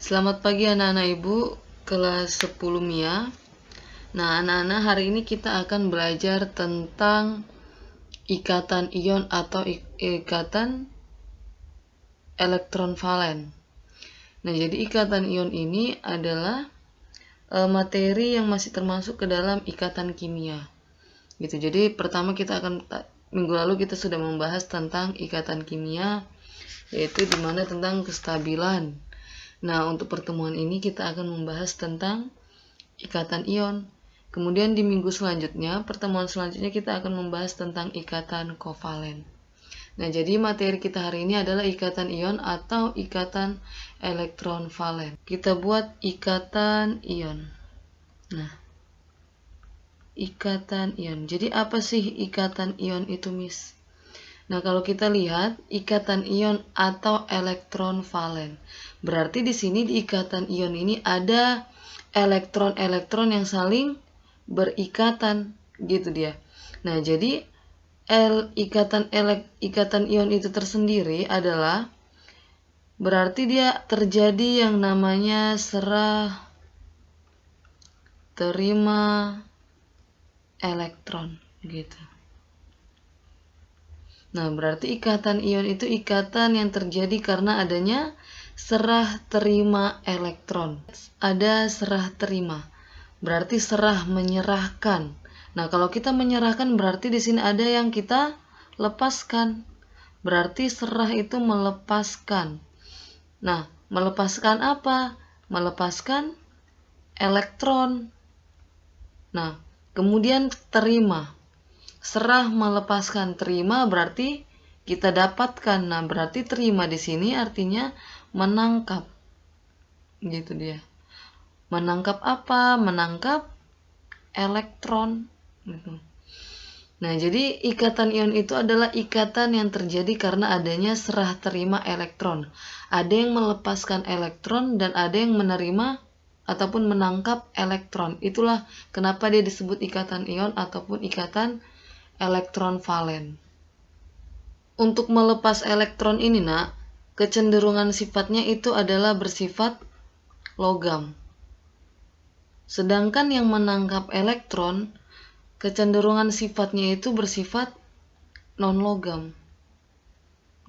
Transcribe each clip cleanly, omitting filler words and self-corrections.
Selamat pagi anak-anak ibu kelas 10 MIA. Nah anak-anak, hari ini kita akan belajar tentang ikatan ion atau ikatan elektron valen. Nah jadi ikatan ion ini adalah materi yang masih termasuk ke dalam ikatan kimia gitu. Jadi pertama minggu lalu kita sudah membahas tentang ikatan kimia, yaitu dimana tentang kestabilan. Nah untuk pertemuan ini kita akan membahas tentang ikatan ion. Kemudian di minggu selanjutnya, pertemuan selanjutnya kita akan membahas tentang ikatan kovalen. Nah jadi materi kita hari ini adalah ikatan ion atau ikatan elektron valen. Kita buat ikatan ion. Nah, ikatan ion. Jadi apa sih ikatan ion itu, Miss? Nah, kalau kita lihat ikatan ion atau elektron valen, berarti di sini di ikatan ion ini ada elektron-elektron yang saling berikatan, gitu dia. Nah, jadi ikatan ion itu tersendiri adalah berarti dia terjadi yang namanya serah terima elektron, gitu. Nah, berarti ikatan ion itu ikatan yang terjadi karena adanya serah terima elektron. Ada serah terima, berarti serah menyerahkan. Nah, kalau kita menyerahkan berarti di sini ada yang kita lepaskan. Berarti serah itu melepaskan. Nah, melepaskan apa? Melepaskan elektron. Nah, kemudian terima. Serah melepaskan terima berarti kita dapatkan. Nah, berarti terima di sini artinya menangkap. Gitu dia. Menangkap apa? Menangkap elektron. Gitu. Nah, jadi ikatan ion itu adalah ikatan yang terjadi karena adanya serah terima elektron. Ada yang melepaskan elektron dan ada yang menerima ataupun menangkap elektron. Itulah kenapa dia disebut ikatan ion ataupun ikatan elektron valen. Untuk melepas elektron ini, nak, kecenderungan sifatnya itu adalah bersifat logam. Sedangkan yang menangkap elektron, kecenderungan sifatnya itu bersifat non-logam.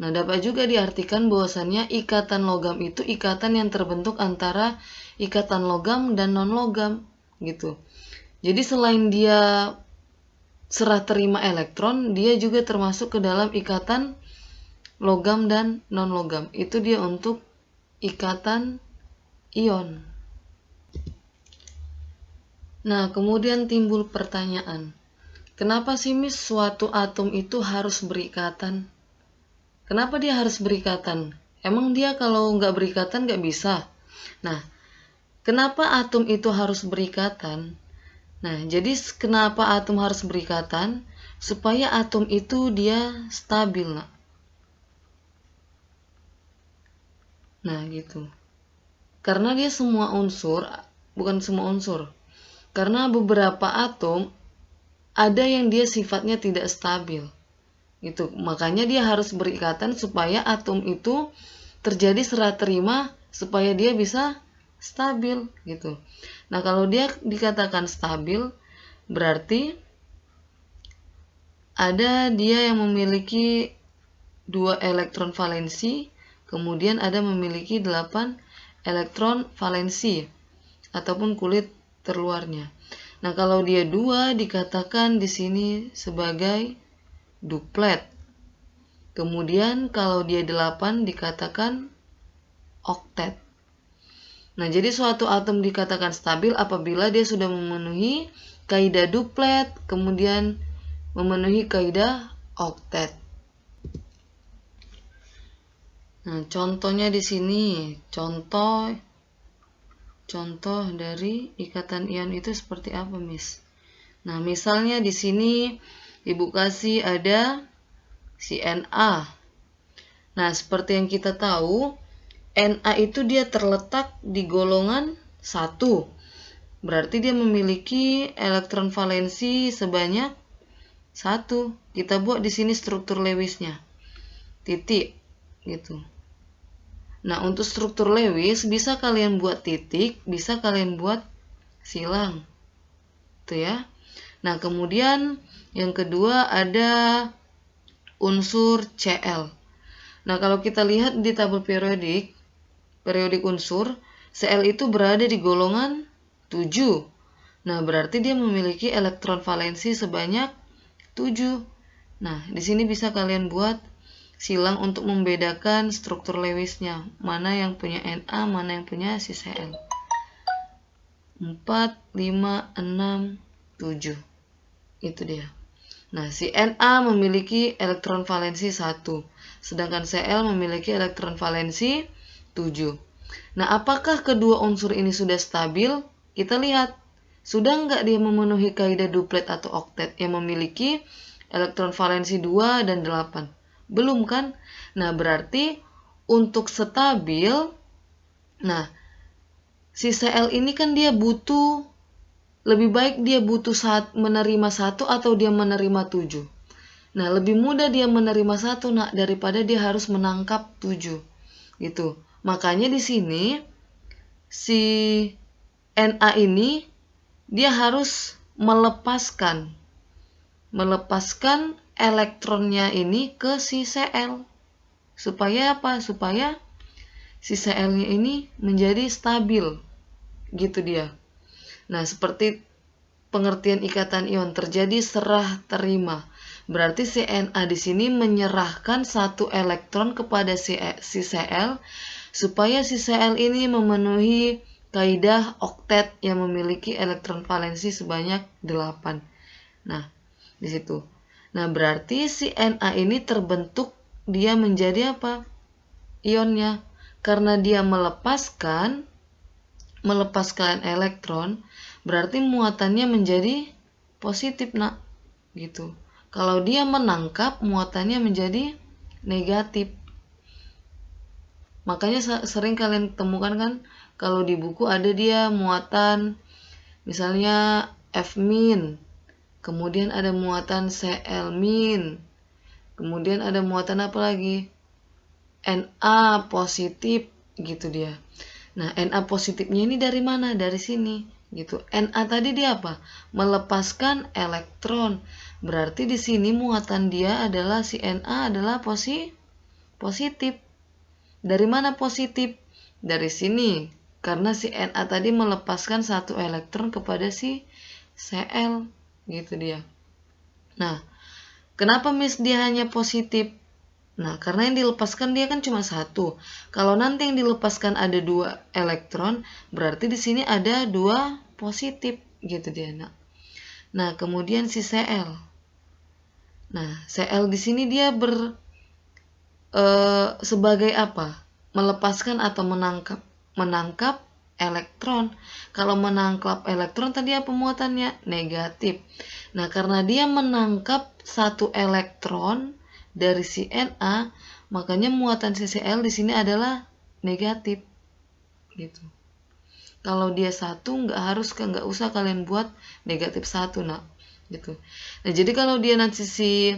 Nah, dapat juga diartikan bahwasannya ikatan logam itu ikatan yang terbentuk antara ikatan logam dan non-logam, gitu. Jadi selain dia serah terima elektron, dia juga termasuk ke dalam ikatan logam dan non-logam. Itu dia untuk ikatan ion. Nah, kemudian timbul pertanyaan, kenapa sih, Miss, suatu atom itu harus berikatan? Kenapa dia harus berikatan? Emang dia kalau nggak berikatan nggak bisa? Nah, kenapa atom itu harus berikatan? Nah, jadi kenapa atom harus berikatan? Supaya atom itu dia stabil, nak. Nah, gitu. Karena dia bukan semua unsur. Karena beberapa atom ada yang dia sifatnya tidak stabil. Gitu. Makanya dia harus berikatan supaya atom itu terjadi serah terima supaya dia bisa stabil, gitu. Nah, kalau dia dikatakan stabil, berarti ada dia yang memiliki 2 elektron valensi, kemudian ada memiliki 8 elektron valensi ataupun kulit terluarnya. Nah, kalau dia 2 dikatakan di sini sebagai duplet. Kemudian kalau dia 8 dikatakan oktet. Nah, jadi suatu atom dikatakan stabil apabila dia sudah memenuhi kaidah duplet, kemudian memenuhi kaidah oktet. Nah, contohnya di sini, contoh dari ikatan ion itu seperti apa, Miss? Nah, misalnya di sini Ibu kasih ada si Na. Nah, seperti yang kita tahu, Na itu dia terletak di golongan 1. Berarti dia memiliki elektron valensi sebanyak 1. Kita buat di sini struktur Lewisnya. Titik, gitu. Nah, untuk struktur Lewis bisa kalian buat titik, bisa kalian buat silang. Tuh ya. Nah, kemudian yang kedua ada unsur Cl. Nah, kalau kita lihat di tabel periodik unsur, Cl itu berada di golongan 7. Nah, berarti dia memiliki elektron valensi sebanyak 7. Nah, di sini bisa kalian buat silang untuk membedakan struktur Lewisnya. Mana yang punya Na, mana yang punya si Cl. 4, 5, 6, 7. Itu dia. Nah, si Na memiliki elektron valensi 1, sedangkan Cl memiliki elektron valensi 7. Nah, apakah kedua unsur ini sudah stabil? Kita lihat, sudah nggak dia memenuhi kaidah duplet atau oktet yang memiliki elektron valensi 2 dan 8? Belum kan? Nah, berarti untuk stabil, nah, si Cl ini kan dia butuh, lebih baik dia butuh menerima 1 atau dia menerima 7. Nah, lebih mudah dia menerima 1 daripada dia harus menangkap 7. Gitu. Makanya di sini si Na ini dia harus melepaskan elektronnya ini ke si Cl. Supaya apa? Supaya si Cl-nya ini menjadi stabil. Gitu dia. Nah, seperti pengertian ikatan ion, terjadi serah terima. Berarti si Na di sini menyerahkan satu elektron kepada si Cl supaya si Cl ini memenuhi kaidah oktet yang memiliki elektron valensi sebanyak 8. Nah, di situ. Nah, berarti si Na ini terbentuk dia menjadi apa? Ionnya. Karena dia melepaskan elektron, berarti muatannya menjadi positif, gitu. Kalau dia menangkap, muatannya menjadi negatif. Makanya sering kalian temukan kan, kalau di buku ada dia muatan misalnya F-, kemudian ada muatan Cl-, kemudian ada muatan apa lagi? Na positif, gitu dia. Nah, Na positifnya ini dari mana? Dari sini, gitu. Na tadi dia apa? Melepaskan elektron. Berarti di sini muatan dia adalah si Na adalah positif. Dari mana positif? Dari sini. Karena si Na tadi melepaskan satu elektron kepada si Cl, gitu dia. Nah, kenapa dia hanya positif? Nah, karena yang dilepaskan dia kan cuma 1. Kalau nanti yang dilepaskan ada 2 elektron, berarti di sini ada 2 positif, gitu dia. Nah, kemudian si Cl. Nah, Cl di sini dia sebagai apa? Melepaskan atau menangkap? Menangkap elektron. Kalau menangkap elektron tadi apa muatannya? Negatif. Nah, karena dia menangkap satu elektron dari si Na, makanya muatan CCl di sini adalah negatif, gitu. Kalau dia 1 nggak usah kalian buat negatif 1, gitu. Nah, jadi kalau dia nanti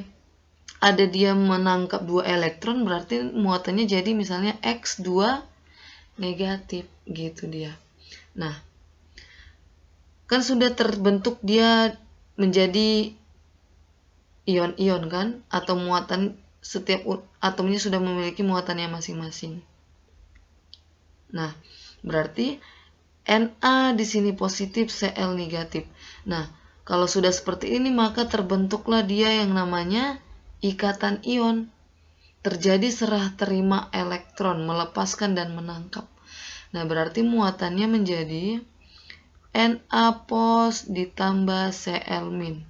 ada dia menangkap 2 elektron, berarti muatannya jadi misalnya X2 negatif, gitu dia. Nah, kan sudah terbentuk dia menjadi ion-ion kan, atau muatan, setiap atomnya sudah memiliki muatannya masing-masing. Nah, berarti Na di sini positif, Cl negatif. Nah, kalau sudah seperti ini maka terbentuklah dia yang namanya ikatan ion. Terjadi serah terima elektron, melepaskan dan menangkap. Nah, berarti muatannya menjadi Na pos ditambah Cl-.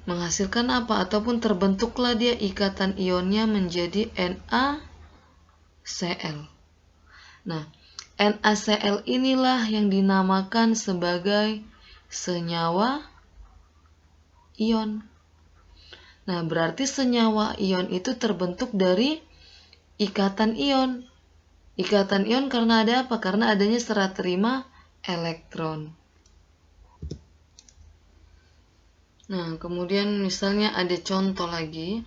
Menghasilkan apa? Ataupun terbentuklah dia ikatan ionnya menjadi NaCl. Nah, NaCl inilah yang dinamakan sebagai senyawa ion. Nah, berarti senyawa ion itu terbentuk dari ikatan ion. Ikatan ion karena ada apa? Karena adanya serah terima elektron. Nah, kemudian misalnya ada contoh lagi,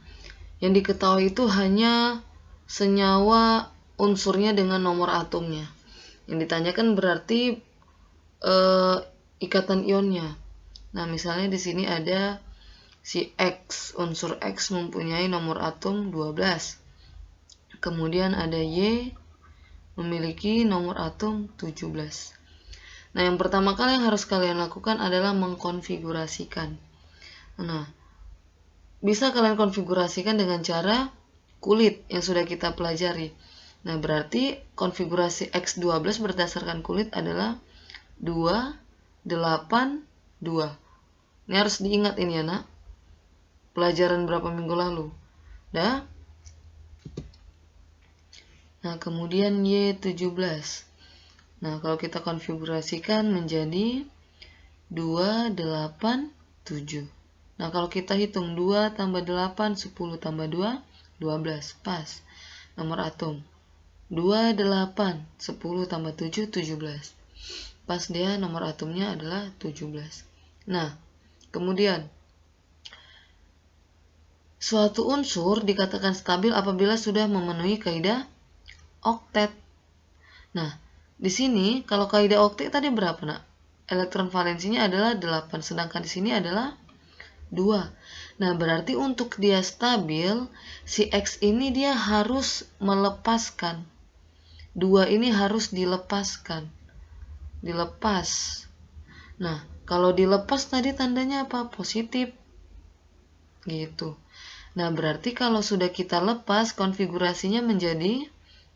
Yang diketahui itu hanya senyawa unsurnya dengan nomor atomnya. Yang ditanyakan berarti ikatan ionnya. Nah, misalnya di sini ada si X, unsur X mempunyai nomor atom 12. Kemudian ada Y memiliki nomor atom 17. Nah, yang pertama kali yang harus kalian lakukan adalah mengkonfigurasikan. Nah, bisa kalian konfigurasikan dengan cara kulit yang sudah kita pelajari. Nah, berarti konfigurasi X12 berdasarkan kulit adalah 2, 8, 2. Ini harus diingat ini ya, nak. Pelajaran berapa minggu lalu. Dah? Nah, kemudian Y17. Nah, kalau kita konfigurasikan menjadi 2, 8, 7. Nah, kalau kita hitung 2 tambah 8, 10 tambah 2, 12. Pas. Nomor atom. 2, 8, 10 tambah 7, 17. Pas dia nomor atomnya adalah 17. Nah, kemudian suatu unsur dikatakan stabil apabila sudah memenuhi kaidah oktet. Nah, di sini kalau kaidah oktet tadi berapa, nak? Elektron valensinya adalah 8, sedangkan di sini adalah 2. Nah, berarti untuk dia stabil, si X ini dia harus melepaskan. 2 ini harus dilepaskan. Dilepas. Nah, kalau dilepas tadi tandanya apa? Positif. Gitu. Nah, berarti kalau sudah kita lepas, konfigurasinya menjadi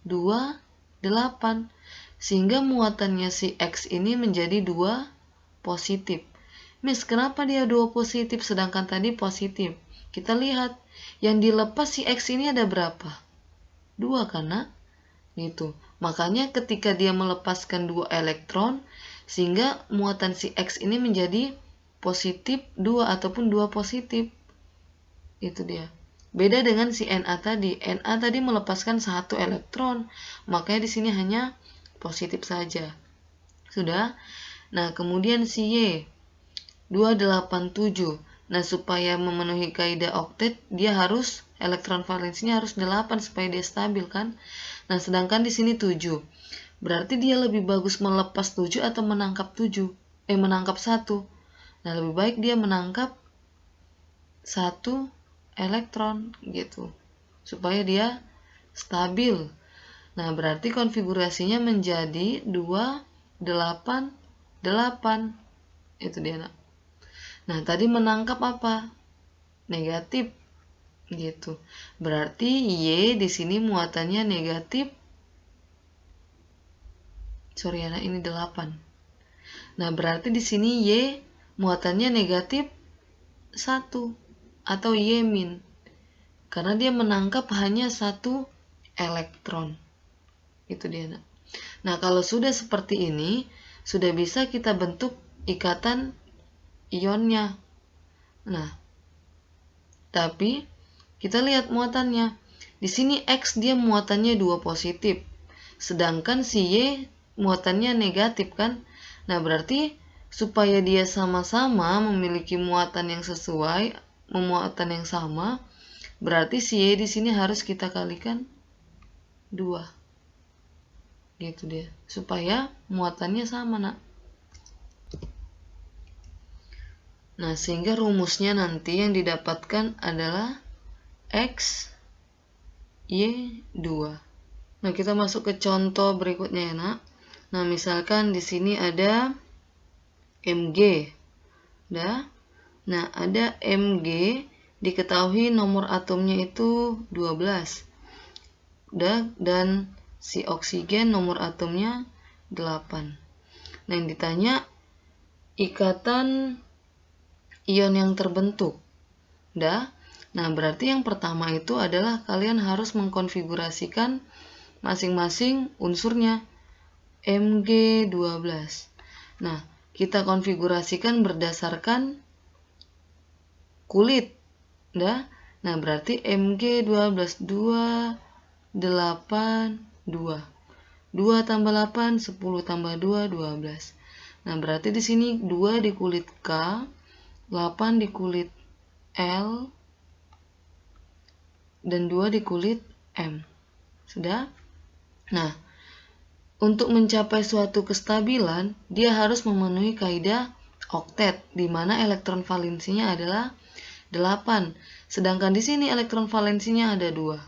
2, 8. Sehingga muatannya si X ini menjadi 2 positif. Miss, kenapa dia 2 positif sedangkan tadi positif? Kita lihat, yang dilepas si X ini ada berapa? 2 karena gitu. Makanya ketika dia melepaskan 2 elektron, sehingga muatan si X ini menjadi positif 2 ataupun 2 positif. Itu dia. Beda dengan si Na tadi. Na tadi melepaskan 1 elektron, makanya di sini hanya positif saja. Sudah? Nah, kemudian si Y 287. Nah, supaya memenuhi kaidah oktet, dia harus elektron valensinya harus 8 supaya dia stabil kan? Nah, sedangkan di sini 7. Berarti dia lebih bagus melepas 7 atau menangkap 7? Menangkap 1. Nah, lebih baik dia menangkap 1 elektron gitu. Supaya dia stabil. Nah, berarti konfigurasinya menjadi 2, 8, 8. Itu dia, nak. Nah, tadi menangkap apa? Negatif. Gitu. Berarti Y di sini muatannya negatif. Sorry, anak, ini 8. Nah, berarti di sini Y muatannya negatif 1 atau Y min. Karena dia menangkap hanya 1 elektron. Itu dia, nak. Nah, kalau sudah seperti ini, sudah bisa kita bentuk ikatan ionnya. Nah, tapi kita lihat muatannya. Di sini X dia muatannya 2 positif. Sedangkan si Y muatannya negatif kan? Nah, berarti supaya dia sama-sama memiliki muatan yang sesuai, muatan yang sama, berarti si Y di sini harus kita kalikan 2. Gitu dia. Supaya muatannya sama, nak. Nah, sehingga rumusnya nanti yang didapatkan adalah X, Y, 2. Nah, kita masuk ke contoh berikutnya ya, nak. Nah, misalkan di sini ada Mg. Nah, ada Mg, diketahui nomor atomnya itu 12. Dan si oksigen nomor atomnya 8. Nah, yang ditanya ikatan ion yang terbentuk. Nah, berarti yang pertama itu adalah kalian harus mengkonfigurasikan masing-masing unsurnya. Mg12. Nah, kita konfigurasikan berdasarkan kulit. Nah, berarti Mg12 2, 8, 2. 2 tambah 8, 10 tambah 2, 12. Nah, berarti di sini 2 di kulit K, 8 di kulit L, dan 2 di kulit M. Sudah? Nah, untuk mencapai suatu kestabilan, dia harus memenuhi kaidah oktet, di mana elektron valensinya adalah 8. Sedangkan di sini elektron valensinya ada 2.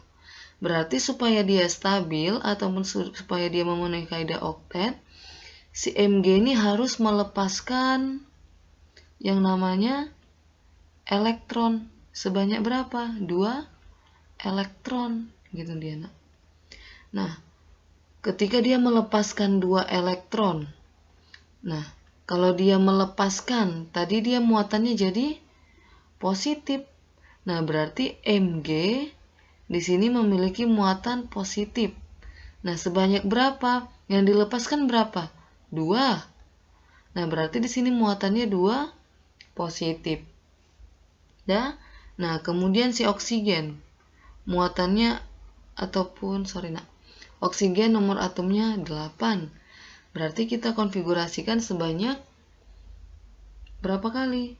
Berarti supaya dia stabil ataupun supaya dia memenuhi kaidah oktet, si Mg ini harus melepaskan yang namanya elektron. Sebanyak berapa? 2 elektron. Gitu dia, nak. Nah, ketika dia melepaskan 2 elektron. Nah, kalau dia melepaskan, tadi dia muatannya jadi positif. Nah, berarti Mg di sini memiliki muatan positif. Nah, sebanyak berapa? Yang dilepaskan berapa? 2. Nah, berarti di sini muatannya 2 positif. Ya? Nah, kemudian si oksigen. Muatannya oksigen nomor atomnya 8. Berarti kita konfigurasikan sebanyak berapa kali?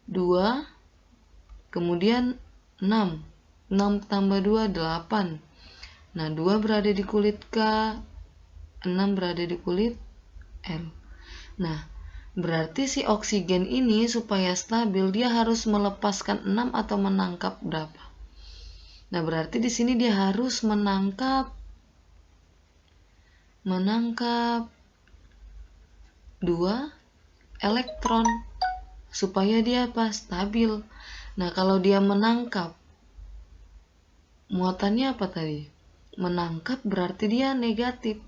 2, kemudian 6. 6 tambah 2, 8. Nah, 2 berada di kulit K, 6 berada di kulit L. Nah, berarti si oksigen ini supaya stabil, dia harus melepaskan 6 atau menangkap berapa? Nah, berarti di sini dia harus menangkap 2 elektron supaya dia stabil. Nah, kalau dia menangkap, muatannya apa tadi? Menangkap berarti dia negatif.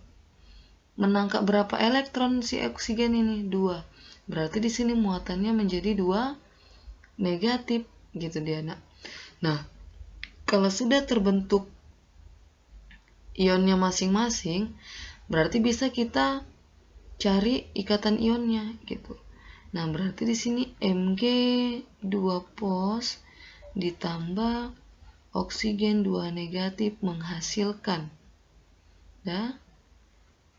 Menangkap berapa elektron si oksigen ini? 2. Berarti di sini muatannya menjadi 2 negatif, gitu dia, nak. Nah, kalau sudah terbentuk ionnya masing-masing, berarti bisa kita cari ikatan ionnya, gitu. Nah, berarti di sini Mg 2 pos ditambah oksigen 2 negatif menghasilkan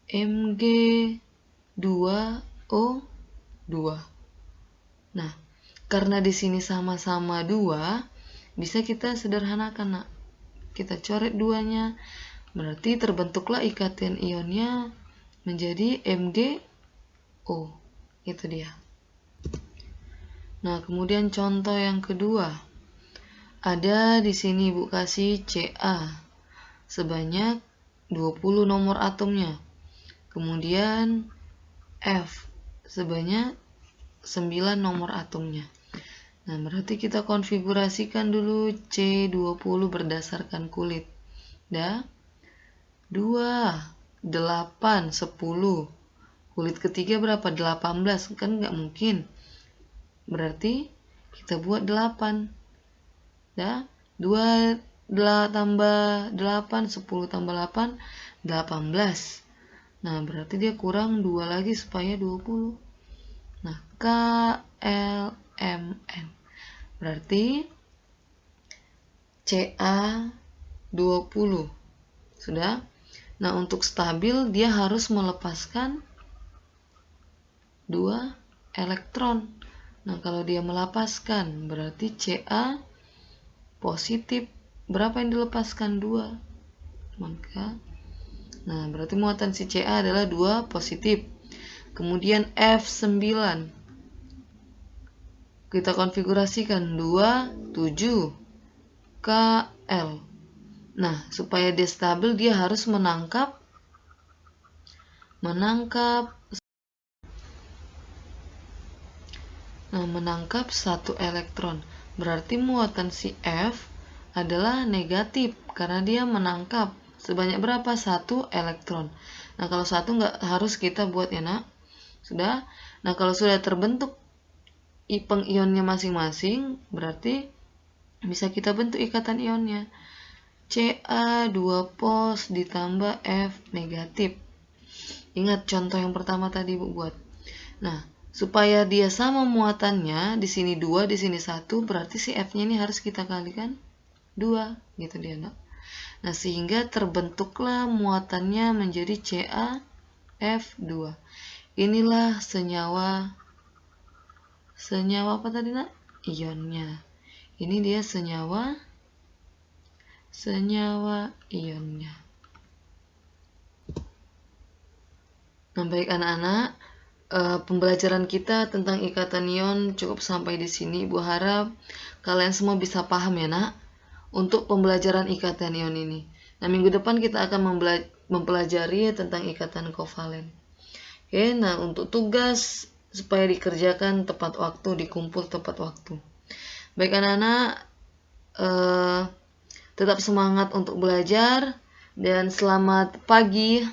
Mg 2O2. Nah, karena di sini sama-sama 2, bisa kita sederhanakan, nak. Kita coret 2-nya. Berarti terbentuklah ikatan ionnya menjadi MgO. Itu dia. Nah, kemudian contoh yang kedua. Ada di sini Ibu kasih Ca sebanyak 20 nomor atomnya. Kemudian F sebanyak 9 nomor atomnya. Nah, berarti kita konfigurasikan dulu C20 berdasarkan kulit. 2, 8, 10. Kulit ketiga berapa? 18. Kan nggak mungkin. Berarti kita buat 8. 2 tambah 8, 10 tambah 8, 18. Nah, berarti dia kurang 2 lagi supaya 20. Nah, KLMN. Berarti Ca20. Sudah? Nah, untuk stabil dia harus melepaskan 2 elektron. Nah, kalau dia melepaskan berarti Ca positif. Berapa yang dilepaskan? 2. Nah, berarti muatan si Ca adalah 2 positif. Kemudian F9. Kita konfigurasikan 2, 7. Kl. Nah, supaya dia stabil dia harus menangkap satu elektron. Berarti muatan si F adalah negatif karena dia menangkap sebanyak berapa? 1 elektron. Nah, kalau 1 nggak harus kita buat, ya, nak. Sudah? Nah, kalau sudah terbentuk pengionnya masing-masing, berarti bisa kita bentuk ikatan ionnya. Ca 2 pos ditambah F negatif. Ingat contoh yang pertama tadi Ibu buat. Nah, supaya dia sama muatannya, di sini 2, di sini 1, berarti si F-nya ini harus kita kalikan 2, gitu dia, nak. Nah, sehingga terbentuklah muatannya menjadi CaF2. Inilah senyawa apa tadi, nak? Ionnya. Ini dia senyawa senyawa ionnya. Nah, baik anak-anak, pembelajaran kita tentang ikatan ion cukup sampai di sini. Ibu harap kalian semua bisa paham ya nak, untuk pembelajaran ikatan ion ini. Nah, minggu depan kita akan mempelajari tentang ikatan kovalen. Oke, nah untuk tugas supaya dikerjakan tepat waktu, dikumpul tepat waktu. Baik anak-anak, tetap semangat untuk belajar dan selamat pagi.